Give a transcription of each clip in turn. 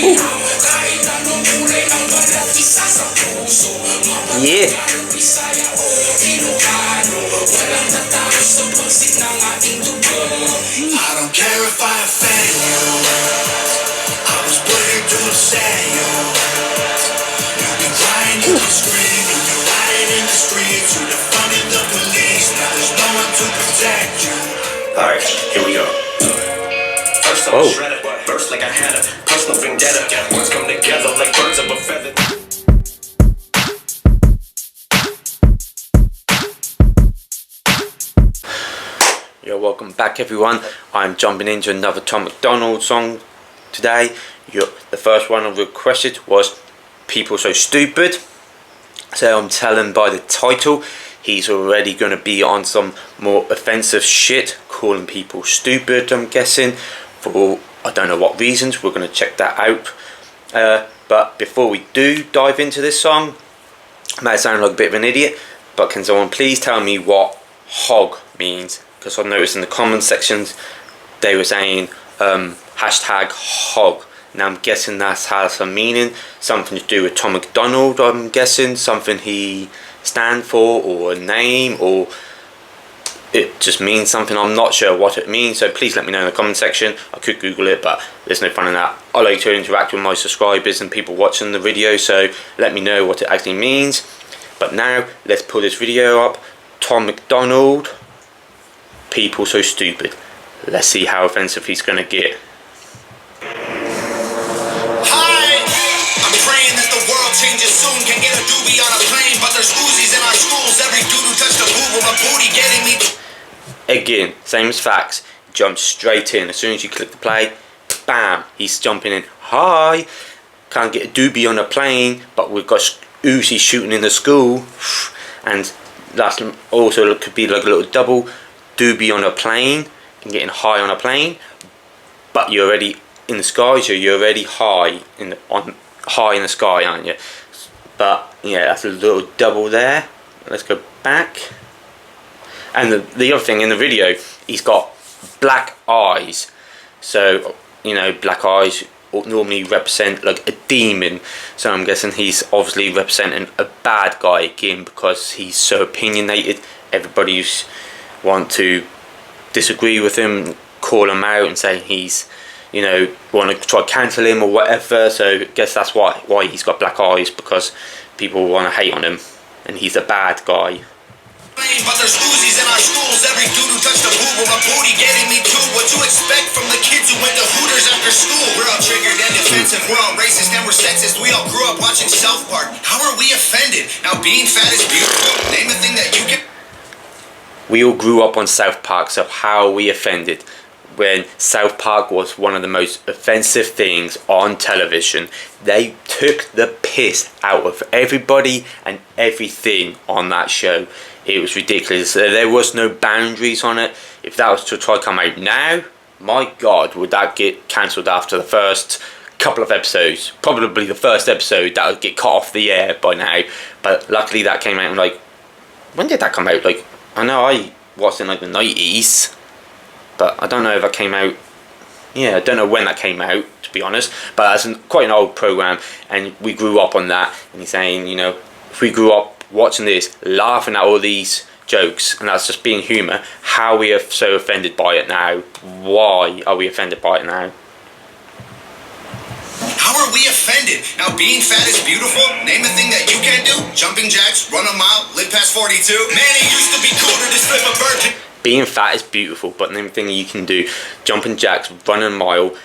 Yeah. I don't care if I offend you. I was put here to upset you. You can cry and you can scream and you're lying in the streets. You defunded the police. Now there's no one to protect you. Alright, here we go. First I was shredded, burst like I had a personal vendetta. Words come together like birds of a feather. Yo, welcome back everyone. I'm jumping into another Tom MacDonald song today. The first one I requested was People So Stupid. So I'm telling by the title, he's already going to be on some more offensive shit, calling people stupid, I'm guessing, for I don't know what reasons. We're going to check that out. But before we do dive into this song, I might sound like a bit of an idiot, but can someone please tell me what hog means? Because I noticed in the comment sections they were saying hashtag hog. Now I'm guessing that has some meaning, something to do with Tom MacDonald, I'm guessing, something he stand for, or a name, or it just means something. I'm not sure what it means, so please let me know in the comment section. I could Google it, but there's no fun in that. I like to interact with my subscribers and people watching the video, so let me know what it actually means. But now let's pull this video up. Tom MacDonald, People So Stupid. Let's see how offensive he's gonna get. Changes soon, can get a doobie on a plane, but there's Uzis in our schools. Every dude who touched a boob or a booty getting me. Again, same as facts. Jumps straight in as soon as you click the play. Bam, he's jumping in. Hi, can't get a doobie on a plane, but we've got Uzi shooting in the school, and that's also could be like a little double doobie on a plane and getting high on a plane, but you're already in the sky, so you're already high in the sky, aren't you? But yeah, that's a little double there. Let's go back. And the other thing in the video, he's got black eyes. So you know, black eyes normally represent like a demon. So I'm guessing he's obviously representing a bad guy again, because he's so opinionated. Everybody want to disagree with him, call him out and say he's, you know, want to try to cancel him or whatever. So I guess that's why he's got black eyes, because people want to hate on him and he's a bad guy. But there's Uzis in our schools. Every dude who touched a boob or a booty getting me too. What you expect from the kids who went to Hooters after school? We're all triggered and defensive. We're all racist and we're sexist. We all grew up watching South Park. How are we offended? Now being fat is beautiful. Name a thing that you can. We all grew up on South Park, so how are we offended? When South Park was one of the most offensive things on television. They took the piss out of everybody and everything on that show. It was ridiculous. There was no boundaries on it. If that was to try to come out now, my God, would that get cancelled after the first couple of episodes? Probably the first episode that would get cut off the air by now. But luckily that came out in like, when did that come out? Like, I know I watched in like the 90s. But I don't know if that came out. Yeah, I don't know when that came out, to be honest. But that's quite an old program, and we grew up on that. And he's saying, you know, if we grew up watching this, laughing at all these jokes, and that's just being humour, how are we so offended by it now? Why are we offended by it now? How are we offended? Now being fat is beautiful. Name a thing that you can do. Jumping jacks, run a mile, live past 42. Man, it used to be cool to just flip a bird. Being fat is beautiful, but the only thing you can do, jumping jacks, run a mile,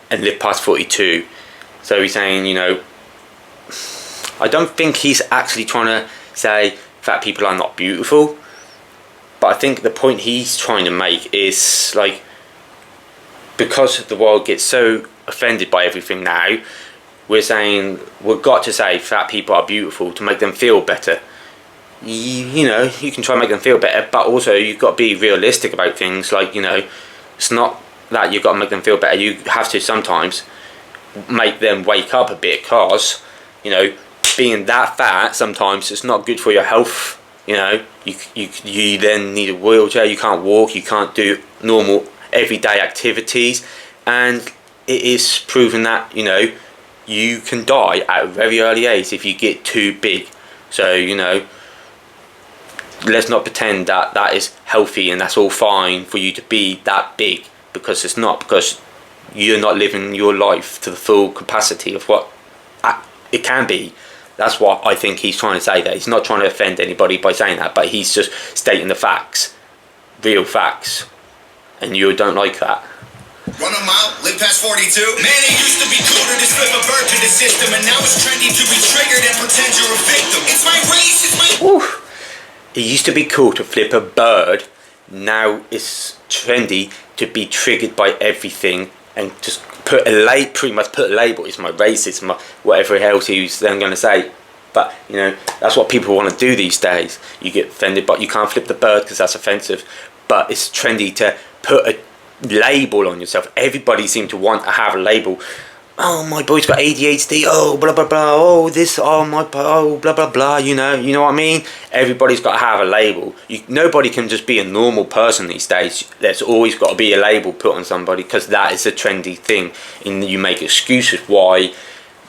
and live past 42. So he's saying, you know, I don't think he's actually trying to say fat people are not beautiful, but I think the point he's trying to make is, like, because the world gets so offended by everything now, we're saying we've got to say fat people are beautiful to make them feel better. You know, you can try and make them feel better, but also you've got to be realistic about things. Like, you know, it's not that you've got to make them feel better. You have to sometimes make them wake up a bit, because, you know, being that fat sometimes it's not good for your health. You know, you then need a wheelchair. You can't walk. You can't do normal everyday activities, and it is proven that, you know, you can die at a very early age if you get too big. So, you know, let's not pretend that that is healthy and that's all fine for you to be that big, because it's not, because you're not living your life to the full capacity of what it can be. That's what I think he's trying to say there. He's not trying to offend anybody by saying that, but he's just stating the facts, real facts, and you don't like that. Run a mile, live past 42. Man, it used to be cool to just flip a bird to the system, and now it's trendy to be triggered and pretend you're a victim. It's my race, it's my... Oof. It used to be cool to flip a bird. Now it's trendy to be triggered by everything and just put a label. Pretty much put a label. It's my race. It's my whatever else he's then going to say. But you know, that's what people want to do these days. You get offended, but you can't flip the bird because that's offensive. But it's trendy to put a label on yourself. Everybody seems to want to have a label. Oh, my boy's got ADHD. Oh, blah blah blah. Oh, this. Oh, my. Oh, blah blah blah. You know what I mean. Everybody's got to have a label. Nobody can just be a normal person these days. There's always got to be a label put on somebody, because that is a trendy thing. And you make excuses why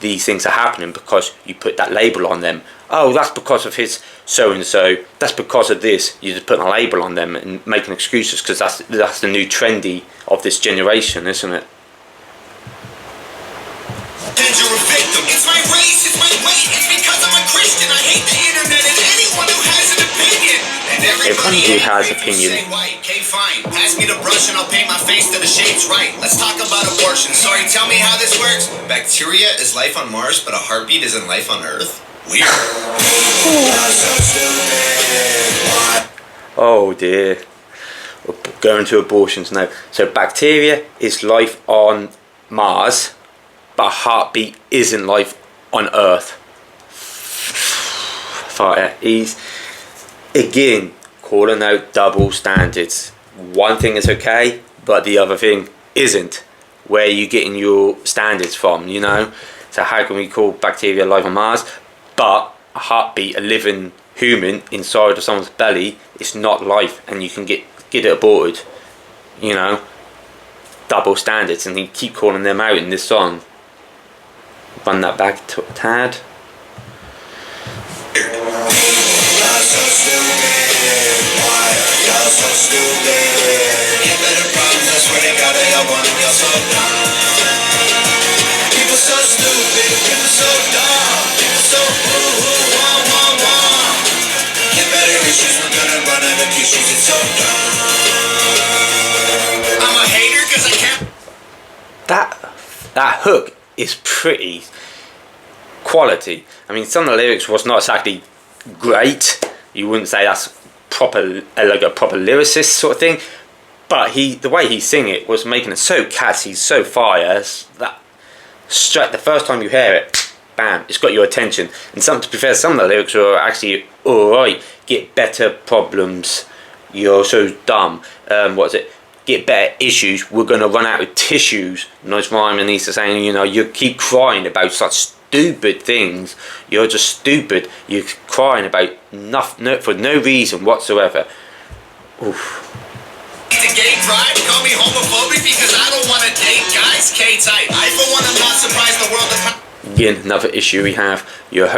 these things are happening because you put that label on them. Oh, that's because of his so and so. That's because of this. You just put a label on them and making excuses, because that's the new trendy of this generation, isn't it? You're a victim. It's my race, it's my weight. It's because I'm a Christian. I hate the internet and anyone who has an opinion. And everybody who has opinion. Say white. Okay, fine. Pass me the brush and I'll paint my face to the shades right. Let's talk about abortion. Sorry, tell me how this works. Bacteria is life on Mars, but a heartbeat isn't life on Earth. Weird. Oh dear. We're going to abortions now. So bacteria is life on Mars, but a heartbeat isn't life on Earth. Fire. He's again calling out double standards. One thing is okay, but the other thing isn't. Where are you getting your standards from, you know? So how can we call bacteria life on Mars, but a heartbeat, a living human inside of someone's belly, is not life, and you can get it aborted, you know? Double standards, and you keep calling them out in this song. Run that back to a tad. That hook is pretty quality. I mean, some of the lyrics was not exactly great. You wouldn't say that's proper, like a proper lyricist sort of thing. But the way he sing it was making it so catchy, so fire, that straight the first time you hear it, bam, it's got your attention. And to be fair, some of the lyrics were actually alright. Get better problems, you're so dumb. What is it? Get better issues, we're gonna run out of tissues. Nice rhyme, and he's saying, you know, you keep crying about such stupid things. You're just stupid. You're crying about nothing, for no reason whatsoever. Oof. The gay pride, call me homophobic because I don't want to date guys K-type. I for one am not surprised the world is... Again, another issue we have. You're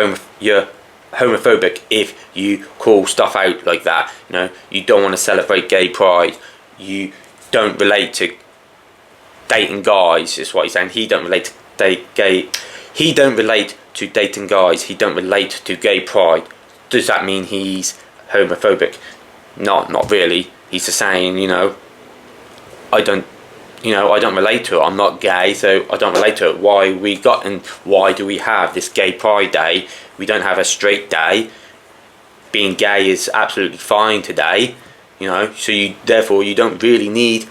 homophobic if you call stuff out like that. You know, you don't want to celebrate gay pride. You don't relate to dating guys, is what he's saying. He don't relate to He don't relate to dating guys. He don't relate to gay pride. Does that mean he's homophobic? No, not really. He's just saying, you know, I don't relate to it. I'm not gay, so I don't relate to it. Why do we have this gay pride day? We don't have a straight day. Being gay is absolutely fine today, you know. So therefore you don't really need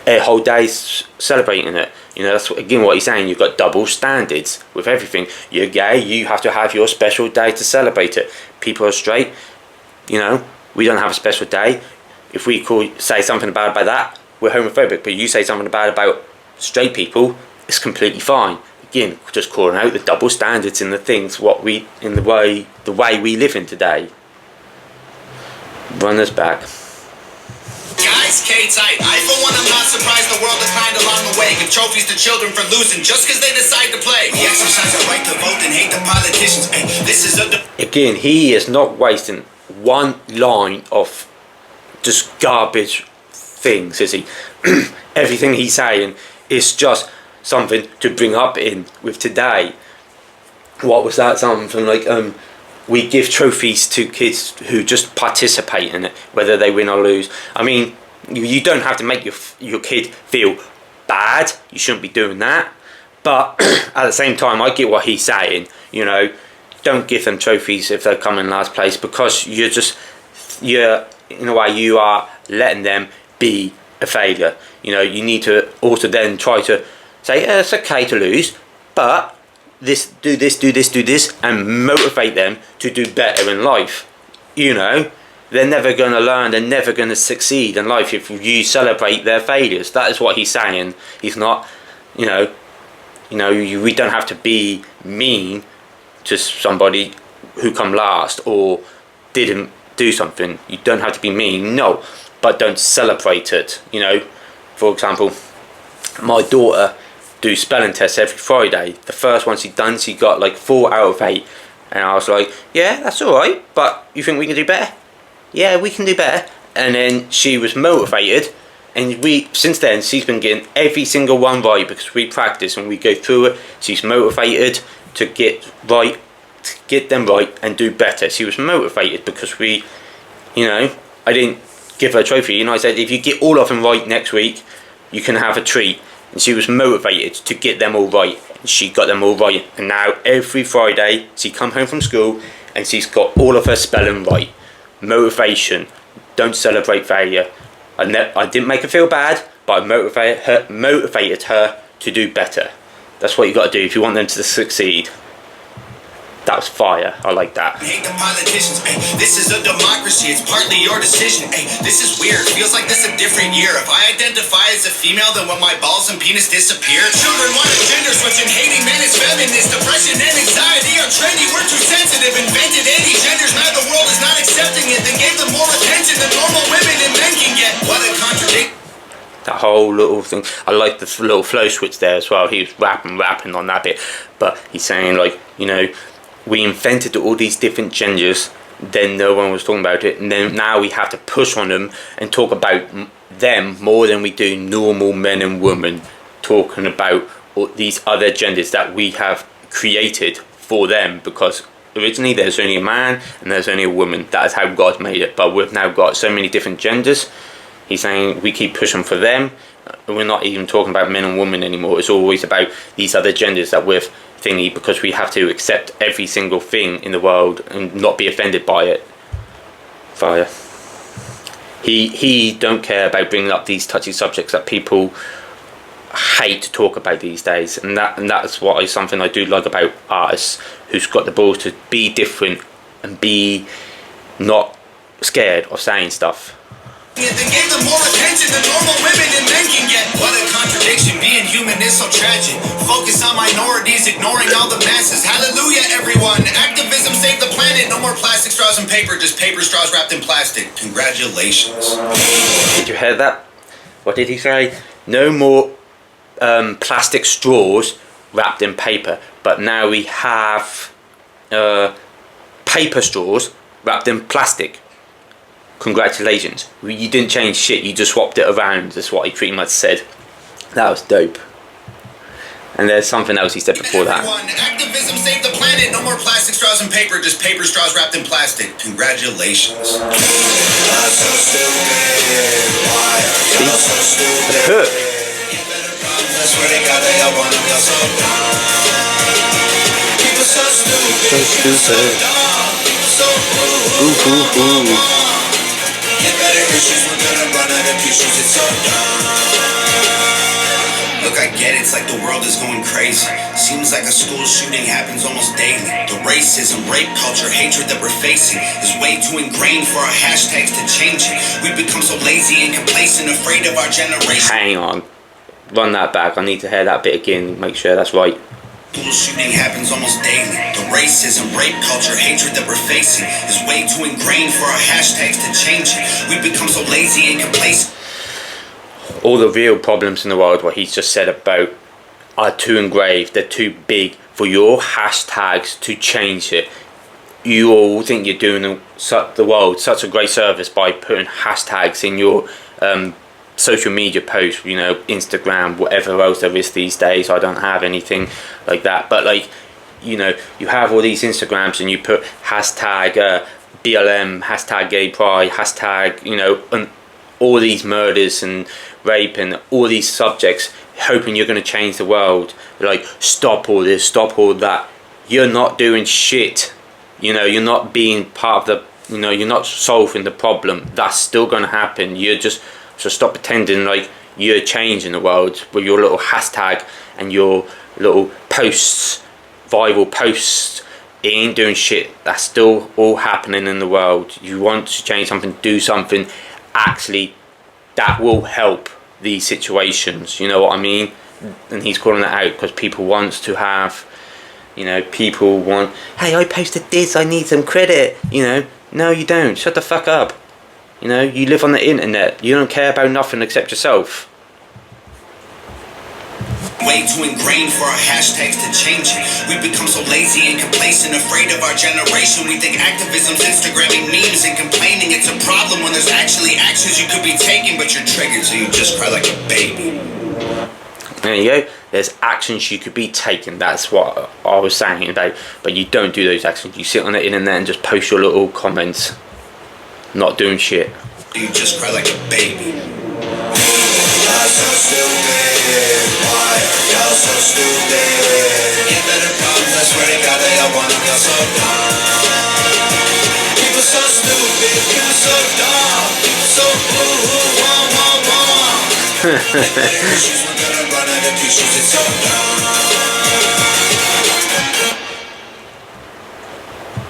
a whole day celebrating it. You know, that's again what he's saying. You've got double standards with everything. You're gay, you have to have your special day to celebrate it. People are straight, you know, we don't have a special day. If we say something bad about that, we're homophobic. But you say something bad about straight people, it's completely fine. Again, just calling out the double standards in the things, the way we live in today. Run this back. Guys XK tight. I for one am not surprised the world declined along the way. Give trophies to children for losing just cause they decide to play. We exercise our right to vote and hate the politicians. Ay, this is a Again, he is not wasting one line of just garbage things, is he? Everything he's saying is just something to bring up in with today. What was that? Something like we give trophies to kids who just participate in it, whether they win or lose. I mean, you don't have to make your kid feel bad. You shouldn't be doing that. But at the same time, I get what he's saying. You know, don't give them trophies if they come in last place, because you're in a way you are letting them be a failure. You know, you need to also then try to say it's okay to lose, but do this, and motivate them to do better in life. You know, they're never going to learn, they're never going to succeed in life if you celebrate their failures. That is what he's saying. He's not, we don't have to be mean to somebody who come last or didn't do something. You don't have to be mean, no, but don't celebrate it. You know, for example, my daughter do spelling tests every Friday. The first one she done, she got like 4 out of 8, and I was like, yeah, that's all right, but you think we can do better? Yeah, we can do better. And then she was motivated, and since then she's been getting every single one right because we practice and we go through it. She's motivated to get them right and do better. She was motivated because I didn't give her a trophy, and I said, if you get all of them right next week, you can have a treat. And she was motivated to get them all right, and she got them all right. And now every Friday she come home from school and she's got all of her spelling right. Motivation. Don't celebrate failure. I didn't make her feel bad, but I motivated her to do better. That's what you got to do if you want them to succeed. That was fire. I like that. Hate the politicians. Ay, this is a democracy. It's partly your decision. Ay, this is weird. Feels like this a different year. If I identify as a female, then when my balls and penis disappear. Children want a gender switch and hating men is feminist. Depression and anxiety are trendy. We're too sensitive. Invented anti-genders. Now the world is not accepting it. Then gave them more attention than normal women and men can get. What a contradiction. That whole little thing. I like the little flow switch there as well. He was rapping on that bit. But he's saying, like, we invented all these different genders, then no one was talking about it, and then now we have to push on them and talk about them more than we do normal men and women, talking about all these other genders that we have created for them, because originally there's only a man and there's only a woman. That is how God made it, but we've now got so many different genders. He's saying we keep pushing for them. We're not even talking about men and women anymore. It's always about these other genders that we've thingy, because we have to accept every single thing in the world and not be offended by it. Fire. He don't care about bringing up these touchy subjects that people hate to talk about these days, and that's what is something I do like about artists who's got the balls to be different and be not scared of saying stuff. They gave them more attention than normal women and men can get. What a contradiction, being human is so tragic. Focus on minorities, ignoring all the masses. Hallelujah, everyone. Activism saved the planet. No more plastic straws and paper, just paper straws wrapped in plastic. Congratulations. Did you hear that? What did he say? No more plastic straws wrapped in paper, but now we have paper straws wrapped in plastic. Congratulations. You didn't change shit, you just swapped it around. That's what he pretty much said. That was dope. And there's something else he said before that. Activism saved the planet. No more plastic straws and paper, just paper straws wrapped in plastic. Congratulations. See? The hook. So stupid. Get better issues, we're gonna run out of issues, it's so dumb. Look, I get it, it's like the world is going crazy. Seems like a school shooting happens almost daily. The racism, rape culture, hatred that we're facing is way too ingrained for our hashtags to change it. We've become so lazy and complacent, afraid of our generation. Hang on, run that back, I need to hear that bit again, make sure that's right. School shooting happens almost daily. The racism, rape culture, hatred that we're facing is way too ingrained for our hashtags to change it. We've become so lazy and complacent. all the real problems in the world, what he's just said about, are too engraved, they're too big for your hashtags to change it. You all think you're doing the world such a great service by putting hashtags in your social media posts, you know, Instagram, whatever else there is these days. I don't have anything like that, but like, you know, you have all these Instagrams and you put hashtag BLM, hashtag gay pride, hashtag, you know, and all these murders and rape and all these subjects, hoping you're going to change the world. Like, stop all this, stop all that. You're not doing shit. You know, you're not being part of the, you know, you're not solving the problem. That's still going to happen. You're just, so stop pretending like you're changing the world with your little hashtag and your little posts, viral posts. It ain't doing shit. That's still all happening in the world. You want to change something, do something actually that will help these situations, you know what I mean? And he's calling that out because people want to have, you know, people want, hey, I posted this, I need some credit, you know. No, you don't. Shut the fuck up. You know, you live on the internet. You don't care about nothing except yourself. Way too ingrained for our hashtags to change it. We've become so lazy and complacent, afraid of our generation. We think activism's Instagramming memes and complaining. It's a problem when there's actually actions you could be taking, but you're triggered, so you just cry like a baby. There you go. There's actions you could be taking. That's what I was saying about. But you don't do those actions. You sit on the internet and just post your little comments, not doing shit. You just cry like a baby. Y'all so stupid. Why y'all so stupid? Get better problems, I swear to God they all want them. Y'all so dumb. People so stupid, people so dumb, people so boo-hoo, issues, we're gonna run out of issues, it's so dumb.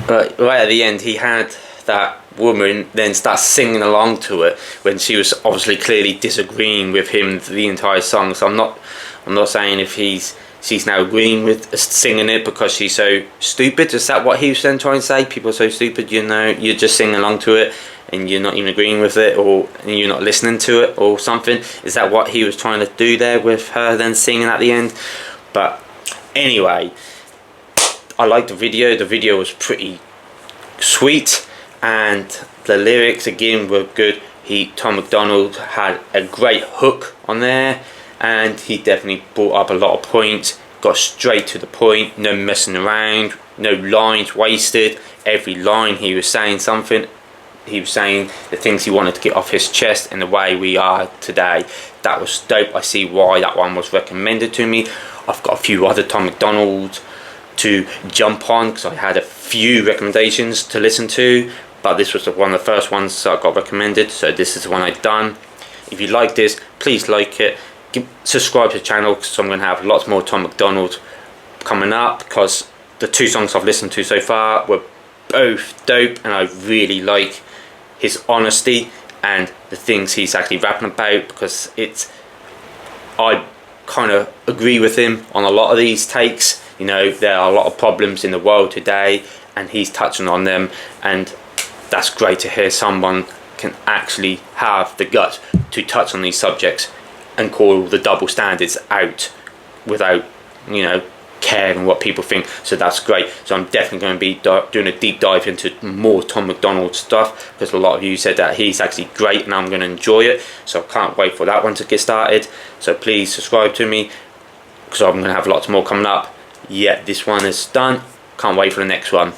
But right at the end, he had that woman then start singing along to it when she was obviously clearly disagreeing with him the entire song. So I'm not saying if she's now agreeing with singing it because she's so stupid. Is that what he was then trying to say? People are so stupid, you know, you're just singing along to it and you're not even agreeing with it, or you're not listening to it or something. Is that what he was trying to do there with her then singing at the end? But anyway, I liked the video. The video was pretty sweet and the lyrics again were good. Tom MacDonald had a great hook on there and he definitely brought up a lot of points, got straight to the point, no messing around, no lines wasted. Every line he was saying something. He was saying the things he wanted to get off his chest in the way we are today. That was dope. I see why that one was recommended to me. I've got a few other Tom MacDonald to jump on because I had a few recommendations to listen to, but this was one of the first ones that I got recommended, so this is the one I've done. If you like this, please like it, subscribe to the channel because I'm going to have lots more Tom MacDonald coming up, because the two songs I've listened to so far were both dope and I really like his honesty and the things he's actually rapping about, because I kind of agree with him on a lot of these takes. You know, there are a lot of problems in the world today and he's touching on them, and that's great to hear someone can actually have the guts to touch on these subjects and call the double standards out without, you know, caring what people think. So that's great. So I'm definitely going to be doing a deep dive into more Tom MacDonald stuff, because a lot of you said that he's actually great and I'm going to enjoy it. So I can't wait for that one to get started. So please subscribe to me because I'm going to have lots more coming up. Yeah, this one is done. Can't wait for the next one.